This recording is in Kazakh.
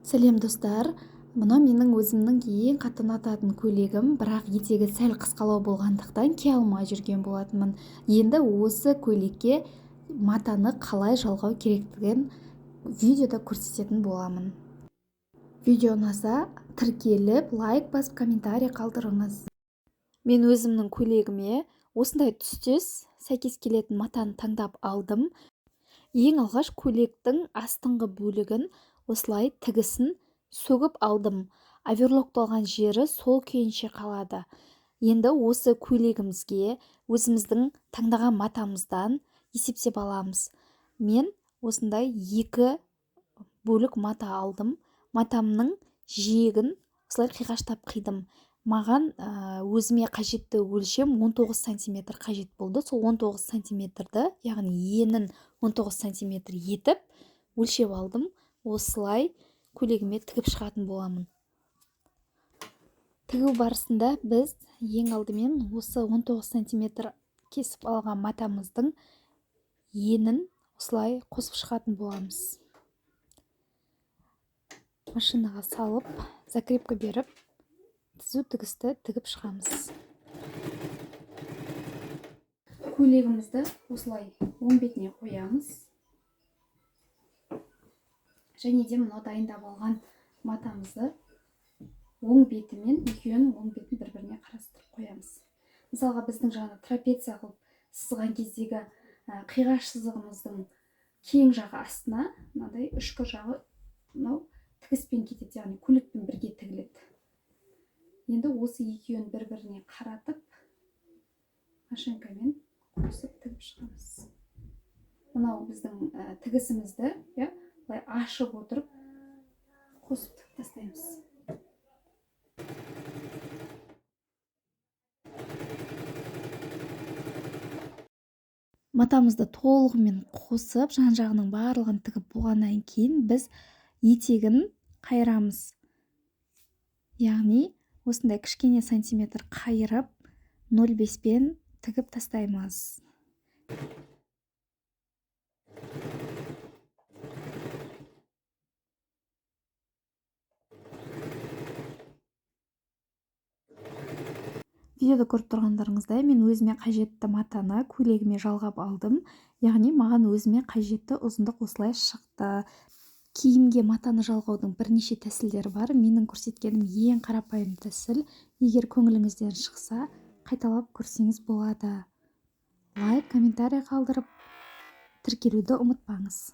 Сәлем достар, мына менің өзімнің ең қатты ұнататын көйлегім, бірақ етегі сәл қысқалау болғандықтан кие алмай жүрген болатынмын. Енді осы көйлекке матаны қалай жалғау керектігін видеода көрсететін боламын. Видео ұнаса, тіркеліп, лайк басып, комментарий қалдырыңыз. Мен өзімнің көйлегіме осындай түстес сәйкес келетін матаны таңдап алдым. Ең алғаш көйлектің астыңғы бөлігін осылай тігісін сөгіп алдым. Оверлокталған жері сол күйінше қалады. Енді осы көйлегімізге өзіміздің таңдаған матамыздан есептеп аламыз. Мен осындай 2 бөлік мата алдым. Матамның жиегін осылай қиғаштап қидым. Маған өзіме қажетті өлшем 19 сантиметр қажет болды. Сол 19 сантиметрді, яғни енін 19 сантиметр етіп өлшеп алдым. Осылай көйлегіме тігіп шығатын боламын. Тігу барысында біз ең алдымен осы 19 сантиметр кесіп алған матамыздың енін осылай қосып шығатын боламыз. Машинаға салып, закрепка беріп, түзу тігісті тігіп шығамыз. Көйлегімізді осылай оң бетіне қоямыз. Және де мынау дайындап алған матамызды оң бетімен, екеуінің оң бетін бір-біріне қарастырып қоямыз. Мысалға біздің жаңа трапеция қылып сызған кездегі қиғаш сызығымыздың кең жағы астына, мынадай үшкі жағы мынау тігіспен кетеді, яғни көйлекпен бірге тігіледі. Енді осы екеуін бір-біріне қаратып, машинкамен қосып тігіп шығамыз. Мынау біздің тігісімізді былай ашып отырып қосып тігіп тастаймыз. Матамызды толығымен қосып, жан-жағының барлығын тігіп болғаннан кейін біз етегін қайырамыз. Яғни осындай кішкене сантиметр қайырып 0,5-пен тігіп тастаймыз. Видеода көріп тұрғандарыңыздай, мен өзіме қажетті матаны көйлегіме жалғап алдым. Яғни маған өзіме қажетті ұзындық осылай шықты. Киімге матаны жалғаудың бірнеше тәсілдері бар. Менің көрсеткенім ең қарапайым тәсіл. Егер көңіліңізден шықса, қайталап көрсеңіз болады. Лайк, комментарий қалдырып, тіркелуді ұмытпаңыз.